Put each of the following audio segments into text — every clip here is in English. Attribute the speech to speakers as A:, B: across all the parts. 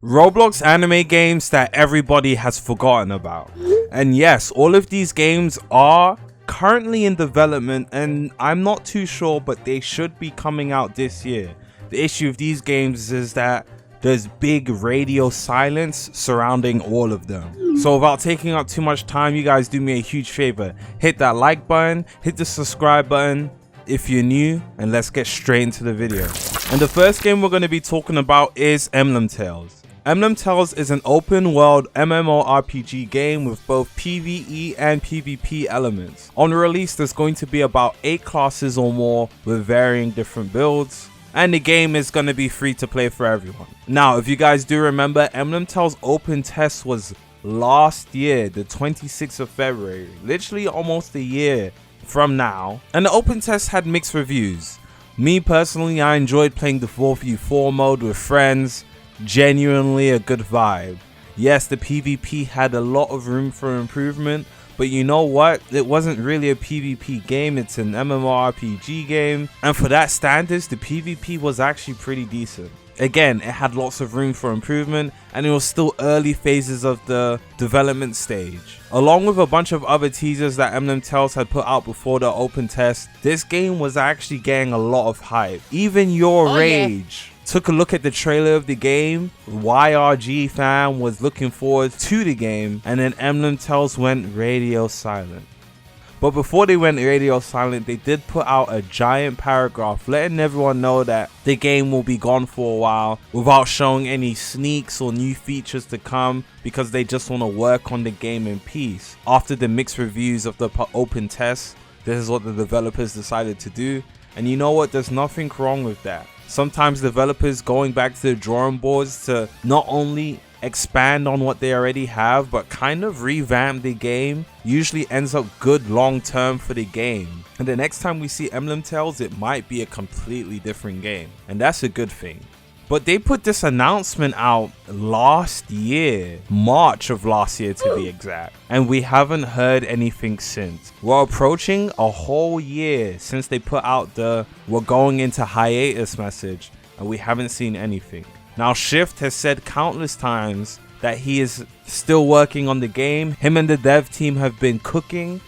A: Roblox anime games that everybody has forgotten about. And yes, all of these games are currently in development, and I'm not too sure, but they should be coming out this year. The issue of these games is that there's big radio silence surrounding all of them. So without taking up too much time, you guys do me a huge favor. Hit that like button, hit the subscribe button if you're new, and let's get straight into the video. And the first game we're going to be talking about is Emblem Tales. Emblem Tales is an open world MMORPG game with both PvE and PvP elements. On release, there's going to be about 8 classes or more with varying different builds, and the game is going to be free to play for everyone. Now, if you guys do remember, Emblem Tales open test was last year, the 26th of February, literally almost a year from now, and the open test had mixed reviews. Me personally, I enjoyed playing the 4v4 mode with friends. Genuinely a good vibe. Yes, the PvP had a lot of room for improvement, but you know what? It wasn't really a PvP game, it's an MMORPG game, and for that standards, the PvP was actually pretty decent. Again, it had lots of room for improvement, and it was still early phases of the development stage. Along with a bunch of other teasers that Emblem Tales had put out before the open test, this game was actually getting a lot of hype. Even Your Rage took a look at the trailer of the game. YRG fan was looking forward to the game, and then Emblem Tales went radio silent. But before they went radio silent, they did put out a giant paragraph letting everyone know that the game will be gone for a while without showing any sneaks or new features to come, because they just want to work on the game in peace. After the mixed reviews of the open test, this is what the developers decided to do, and you know what, there's nothing wrong with that. Sometimes developers going back to the drawing boards to not only expand on what they already have, but kind of revamp the game usually ends up good long term for the game. And the next time we see Emblem Tales, it might be a completely different game, and that's a good thing. But they put this announcement out last year, March of last year to be exact, and we haven't heard anything since. We're approaching a whole year since they put out the "we're going into hiatus" message, and we haven't seen anything. Now, Shift has said countless times that he is still working on the game. Him and the dev team have been cooking,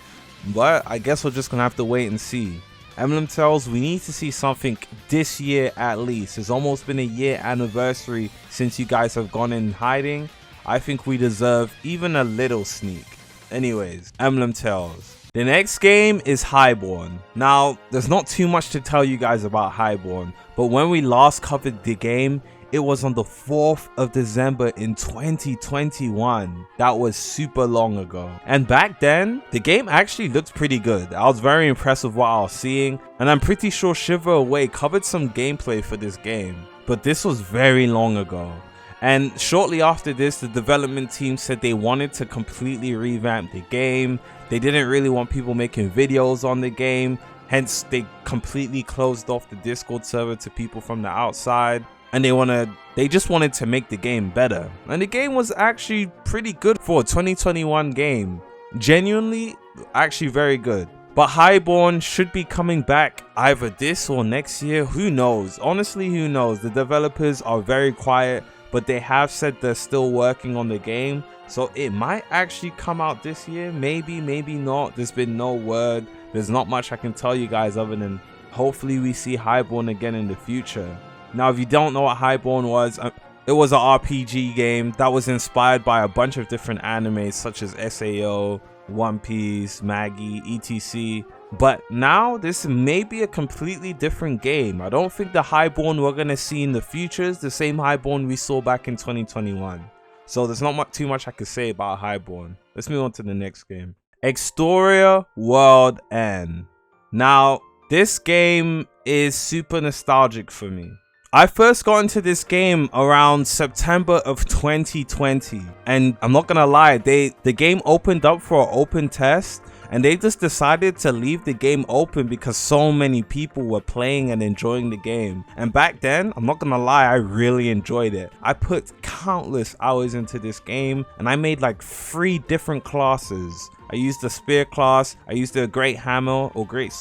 A: but I guess we're just gonna have to wait and see. Emblem Tales, we need to see something this year at least. It's almost been a year anniversary since you guys have gone in hiding. I think we deserve even a little sneak. Anyways, Emblem Tales. The next game is Highborn. Now, there's not too much to tell you guys about Highborn, but when we last covered the game, it was on the 4th of December in 2021. That was super long ago. And back then, the game actually looked pretty good. I was very impressed with what I was seeing, and I'm pretty sure Shiver Away covered some gameplay for this game. But this was very long ago. And shortly after this, the development team said they wanted to completely revamp the game. They didn't really want people making videos on the game. Hence, they completely closed off the Discord server to people from the outside. And they just wanted to make the game better. And the game was actually pretty good for a 2021 game. Genuinely, actually very good. But Highborn should be coming back either this or next year. Who knows? Honestly, who knows? The developers are very quiet, but they have said they're still working on the game. So it might actually come out this year. Maybe, maybe not. There's been no word. There's not much I can tell you guys other than hopefully we see Highborn again in the future. Now, if you don't know what Highborn was, it was an RPG game that was inspired by a bunch of different animes such as SAO, One Piece, Maggie, etc. But now this may be a completely different game. I don't think the Highborn we're going to see in the future is the same Highborn we saw back in 2021. So there's not too much I could say about Highborn. Let's move on to the next game. Extoria World End. Now, this game is super nostalgic for me. I first got into this game around September of 2020, and I'm not gonna lie, the game opened up for an open test, and they just decided to leave the game open because so many people were playing and enjoying the game. And back then, I'm not gonna lie, I really enjoyed it. I put countless hours into this game, and I made like 3 different classes I used the spear class, I used the great hammer, or great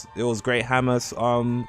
A: hammer's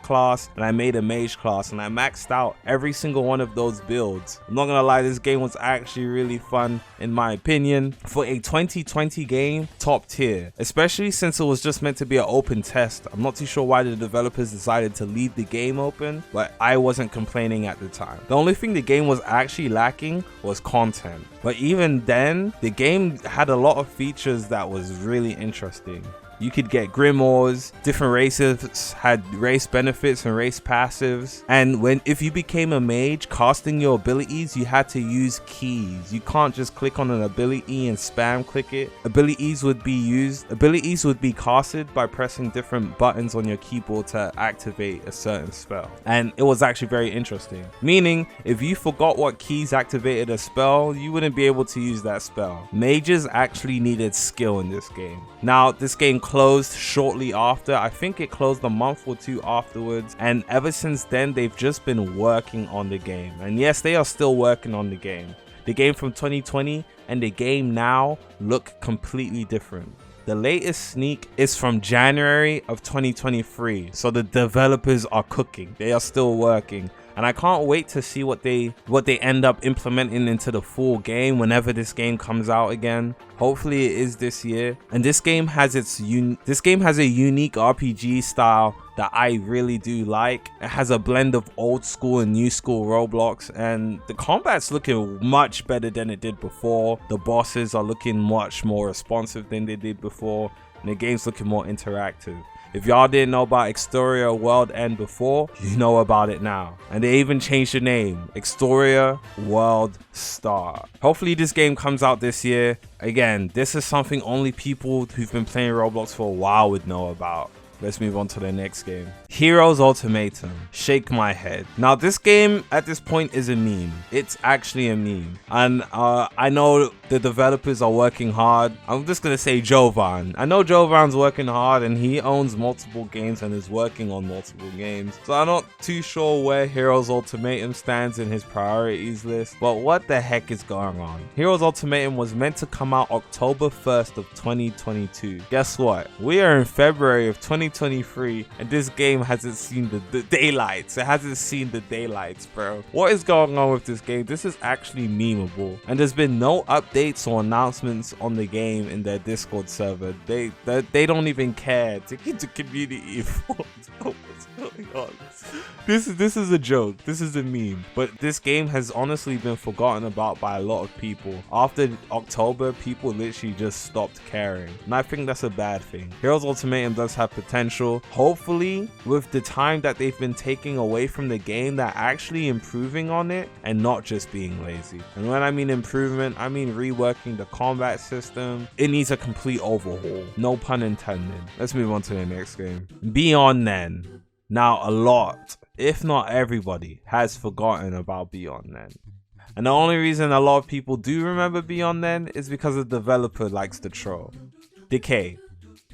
A: class, and I made a mage class, and I maxed out every single one of those builds. I'm not gonna lie, this game was actually really fun in my opinion. For a 2020 game, top tier, especially since it was just meant to be an open test. I'm not too sure why the developers decided to leave the game open, but I wasn't complaining at the time. The only thing the game was actually lacking was content, but even then the game had a lot of features that was really interesting. You could get grimoires, different races had race benefits and race passives, and if you became a mage, casting your abilities, you had to use keys. You can't just click on an ability and spam click it. Abilities would be casted by pressing different buttons on your keyboard to activate a certain spell, and it was actually very interesting. Meaning, if you forgot what keys activated a spell, you wouldn't be able to use that spell. Mages actually needed skill in this game. Now, this game closed shortly after. I think it closed a month or two afterwards, and ever since then they've just been working on the game. And yes, they are still working on the game. The game from 2020 and the game now look completely different. The latest sneak is from January of 2023, so the developers are cooking. They are still working, and I can't wait to see what they end up implementing into the full game whenever this game comes out again. Hopefully it is this year. And this game has a unique RPG style that I really do like. It has a blend of old school and new school Roblox, and the combat's looking much better than it did before. The bosses are looking much more responsive than they did before, and the game's looking more interactive. If y'all didn't know about Extoria World End before, you know about it now. And they even changed the name, Extoria World Star. Hopefully this game comes out this year. Again, this is something only people who've been playing Roblox for a while would know about. Let's move on to the next game. Heroes Ultimatum. Shake my head. Now this game at this point is a meme. It's actually a meme. And I know the developers are working hard. I'm just gonna say Jovan. I know Jovan's working hard and he owns multiple games and is working on multiple games. So I'm not too sure where Heroes Ultimatum stands in his priorities list. But what the heck is going on? Heroes Ultimatum was meant to come out October 1st of 2022. Guess what? We are in February of 2023 and this game hasn't seen the daylights. It hasn't seen the daylights, bro. What is going on with this game? This is actually memeable, and there's been no updates or announcements on the game in their Discord server. They don't even care to keep the community informed. What's going on? This is a joke. This is a meme. But this game has honestly been forgotten about by a lot of people. After October, people literally just stopped caring, and I think that's a bad thing. Heroes Ultimatum does have potential. Hopefully, with the time that they've been taking away from the game, they're actually improving on it and not just being lazy. And when I mean improvement, I mean reworking the combat system. It needs a complete overhaul. No pun intended. Let's move on to the next game. Beyond Then. Now, a lot, if not everybody, has forgotten about Beyond Then. And the only reason a lot of people do remember Beyond Then is because the developer likes to troll. Decay.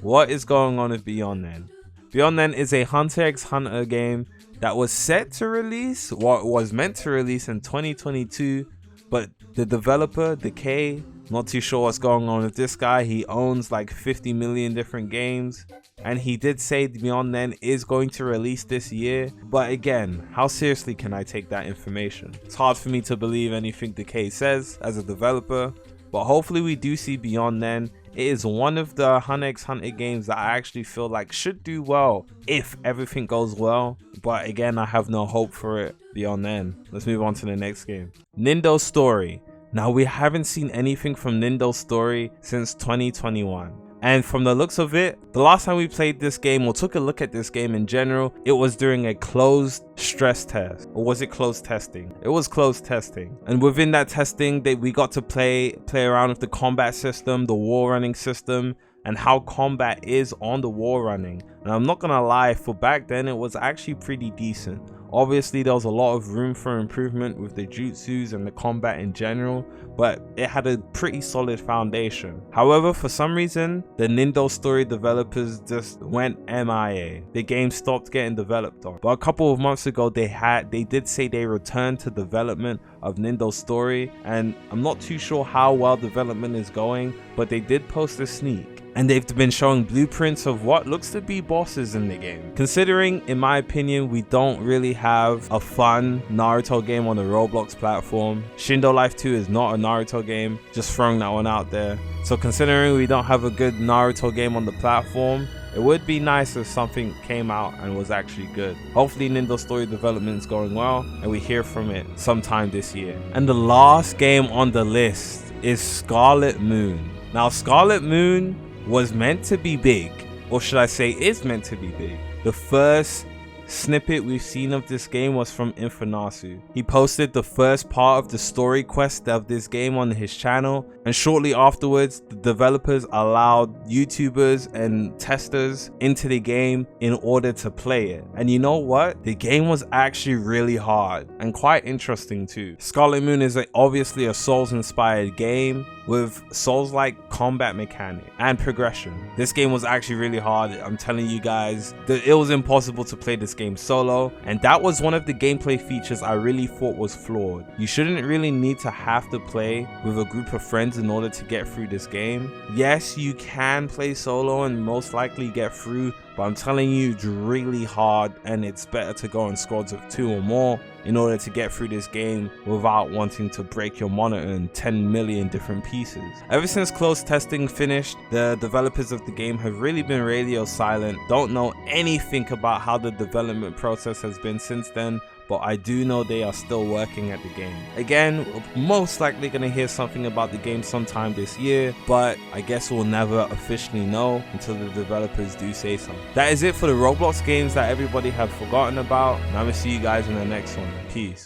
A: What is going on with Beyond Then? Beyond Then is a Hunter x Hunter game that was set to release, what was meant to release in 2022, but the developer, Decay, not too sure what's going on with this guy. He owns like 50 million different games, and he did say Beyond Then is going to release this year. But again, how seriously can I take that information? It's hard for me to believe anything Decay says as a developer, but hopefully we do see Beyond Then. It is one of the Hunter x Hunter games that I actually feel like should do well if everything goes well. But again, I have no hope for it Beyond Then. Let's move on to the next game. Nindo Story. Now, we haven't seen anything from Nindo Story since 2021. And from the looks of it, the last time we played this game or took a look at this game in general, it was during a closed stress test. Or was it closed testing? It was closed testing. And within that testing, we got to play around with the combat system, the wall running system, and how combat is on the wall running. And I'm not gonna lie, for back then, it was actually pretty decent. Obviously, there was a lot of room for improvement with the jutsus and the combat in general, but it had a pretty solid foundation. However, for some reason, the Nindo Story developers just went MIA. The game stopped getting developed on. But a couple of months ago, they did say they returned to development of Nindo Story, and I'm not too sure how well development is going, but they did post a sneak. and they've been showing blueprints of what looks to be bosses in the game. Considering, in my opinion, we don't really have a fun Naruto game on the Roblox platform. Shindo Life 2 is not a Naruto game, just throwing that one out there. So considering we don't have a good Naruto game on the platform, it would be nice if something came out and was actually good. Hopefully Nindo story development is going well and we hear from it sometime this year. And the last game on the list is Scarlet Moon. Now Scarlet Moon was meant to be big, or should I say is meant to be big. The first snippet we've seen of this game was from Infernasu. He posted the first part of the story quest of this game on his channel, and shortly afterwards the developers allowed YouTubers and testers into the game in order to play it. And you know what? The game was actually really hard and quite interesting too. Scarlet Moon is obviously a Souls inspired game with Souls-like combat mechanic and progression. This game was actually really hard. I'm telling you guys, it was impossible to play this game solo, and that was one of the gameplay features I really thought was flawed. You shouldn't really need to have to play with a group of friends in order to get through this game. Yes, you can play solo and most likely get through, but I'm telling you, it's really hard, and it's better to go in squads of 2 or more in order to get through this game without wanting to break your monitor in 10 million different pieces. Ever since closed testing finished, the developers of the game have really been radio silent. Don't know anything about how the development process has been since then, but I do know they are still working at the game. Again, we're most likely going to hear something about the game sometime this year, but I guess we'll never officially know until the developers do say so. That is it for the Roblox games that everybody had forgotten about, and I'm going to see you guys in the next one. Peace.